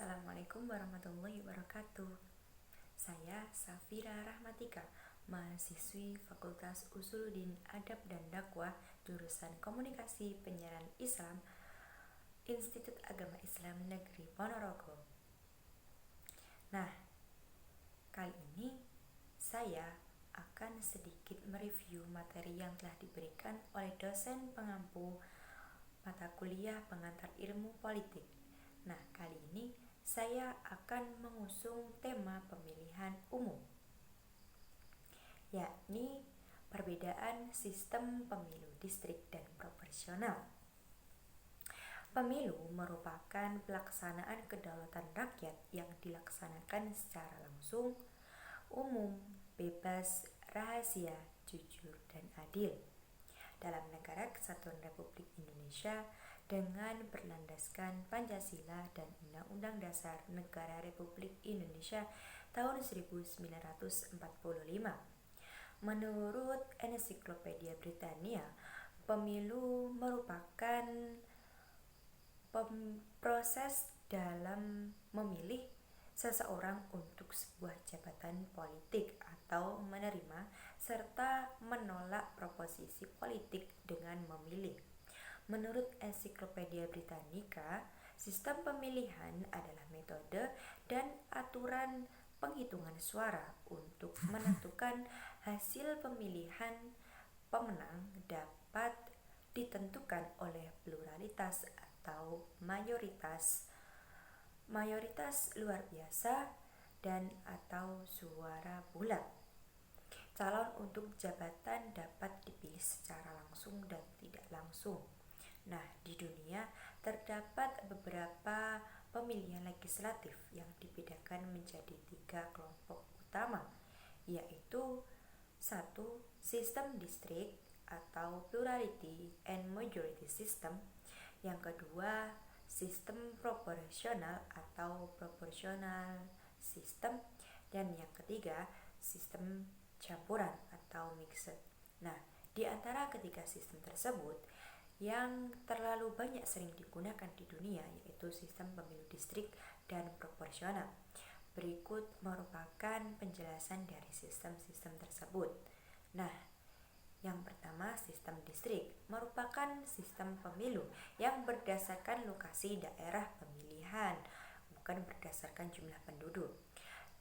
Assalamualaikum warahmatullahi wabarakatuh. Saya Safira Rahmatika, mahasiswi Fakultas Usuluddin Adab dan Dakwah, jurusan Komunikasi Penyiaran Islam, Institut Agama Islam Negeri Ponorogo. Nah, kali ini saya akan sedikit mereview materi yang telah diberikan oleh dosen pengampu mata kuliah pengantar ilmu politik. Nah, kali ini saya akan mengusung tema pemilihan umum, yakni perbedaan sistem pemilu distrik dan proporsional. Pemilu merupakan pelaksanaan kedaulatan rakyat yang dilaksanakan secara langsung, umum, bebas, rahasia, jujur, dan adil dalam negara Kesatuan Republik Indonesia dengan berlandaskan Pancasila dan Undang-Undang Dasar Negara Republik Indonesia tahun 1945. Menurut Ensiklopedia Britania, pemilu merupakan proses dalam memilih seseorang untuk sebuah jabatan politik atau menerima serta menolak proposisi politik dengan memilih. Menurut Ensiklopedia Britannica, sistem pemilihan adalah metode dan aturan penghitungan suara untuk menentukan hasil pemilihan. Pemenang dapat ditentukan oleh pluralitas atau mayoritas luar biasa dan atau suara bulat. Calon untuk jabatan dapat dipilih secara langsung dan tidak langsung. Nah, di dunia terdapat beberapa pemilihan legislatif yang dibedakan menjadi 3 kelompok utama, yaitu 1. Sistem distrik atau plurality and majority system. Yang kedua, sistem proporsional atau proportional system. Dan yang ketiga, sistem campuran atau mixed. Nah, di antara ketiga sistem tersebut, yang terlalu banyak sering digunakan di dunia yaitu sistem pemilu distrik dan proporsional. Berikut merupakan penjelasan dari sistem-sistem tersebut. Nah, yang pertama, sistem distrik merupakan sistem pemilu yang berdasarkan lokasi daerah pemilihan, bukan berdasarkan jumlah penduduk.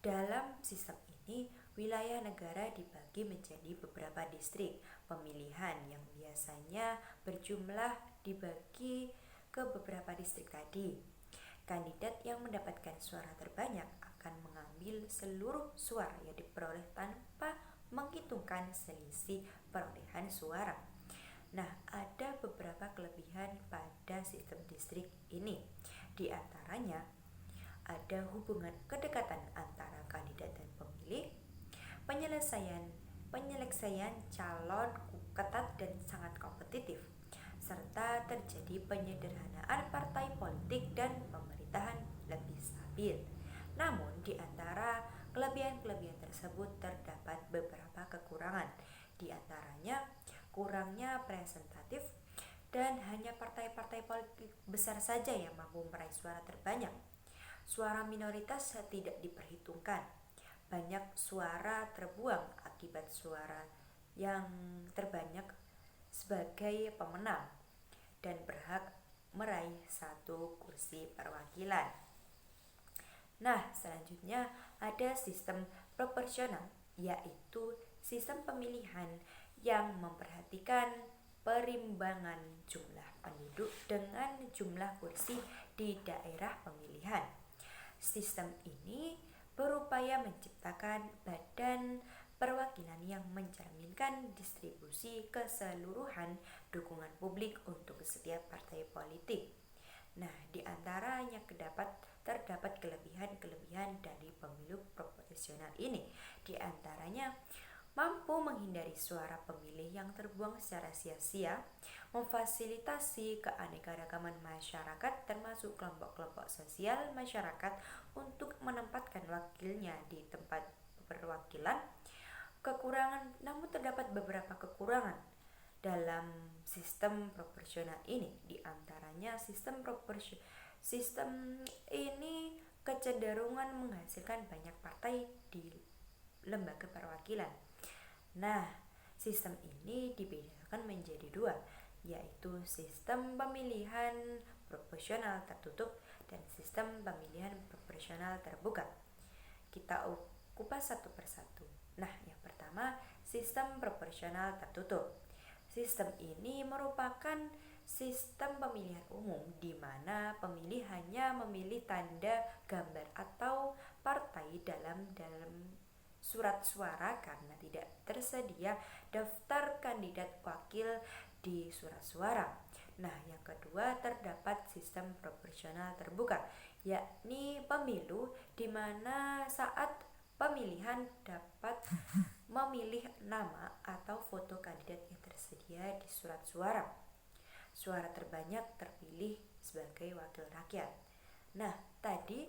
Dalam sistem ini, wilayah negara dibagi menjadi beberapa distrik pemilihan yang biasanya berjumlah dibagi ke beberapa distrik tadi. Kandidat yang mendapatkan suara terbanyak akan mengambil seluruh suara yang diperoleh tanpa menghitungkan selisih perolehan suara. Nah, ada beberapa kelebihan pada sistem distrik ini. Di antaranya, ada hubungan kedekatan antara kandidat dan pemilih, penyelesaian calon ketat dan sangat kompetitif, serta terjadi penyederhanaan partai politik dan pemerintahan lebih stabil. Namun, di antara kelebihan-kelebihan tersebut terdapat beberapa kekurangan. Di antaranya, kurangnya presentatif dan hanya partai-partai politik besar saja yang mampu meraih suara terbanyak. Suara minoritas tidak diperhitungkan. Banyak suara terbuang akibat suara yang terbanyak sebagai pemenang dan berhak meraih 1 kursi perwakilan. Nah, selanjutnya ada sistem proporsional, yaitu sistem pemilihan yang memperhatikan perimbangan jumlah penduduk dengan jumlah kursi di daerah pemilihan. Sistem ini berupaya menciptakan badan perwakilan yang mencerminkan distribusi keseluruhan dukungan publik untuk setiap partai politik. Nah, di antaranya terdapat kelebihan-kelebihan dari pemilu proporsional ini. Di antaranya, mampu menghindari suara pemilih yang terbuang secara sia-sia, memfasilitasi keanekaragaman masyarakat termasuk kelompok-kelompok sosial masyarakat untuk menempatkan wakilnya di tempat perwakilan. Namun terdapat beberapa kekurangan dalam sistem proporsional ini. Di antaranya sistem ini kecenderungan menghasilkan banyak partai di lembaga perwakilan. Nah, sistem ini dibedakan menjadi dua, yaitu sistem pemilihan proporsional tertutup dan sistem pemilihan proporsional terbuka. Kita kupas satu persatu. Nah, yang pertama, sistem proporsional tertutup. Sistem ini merupakan sistem pemilihan umum di mana pemilih hanya memilih tanda gambar atau partai dalam surat suara karena tidak tersedia daftar kandidat wakil di surat suara. Nah, yang kedua terdapat sistem proporsional terbuka, yakni pemilu di mana saat pemilihan dapat memilih nama atau foto kandidat yang tersedia di surat suara. Suara terbanyak terpilih sebagai wakil rakyat. Nah, tadi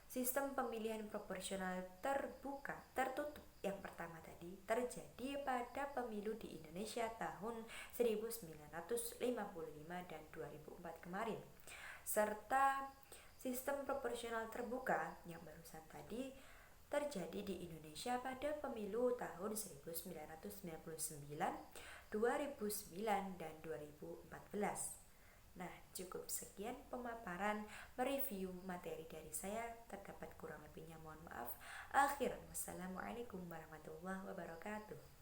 sistem pemilihan proporsional tertutup yang pertama tadi terjadi pada pemilu di Indonesia tahun 1955 dan 2004 kemarin. Serta sistem proporsional terbuka yang barusan tadi terjadi di Indonesia pada pemilu tahun 1999, 2009, dan 2014. Nah, cukup sekian pemaparan mereview materi dari saya. Terdapat kurang lebihnya mohon maaf. Akhiran, wassalamualaikum warahmatullahi wabarakatuh.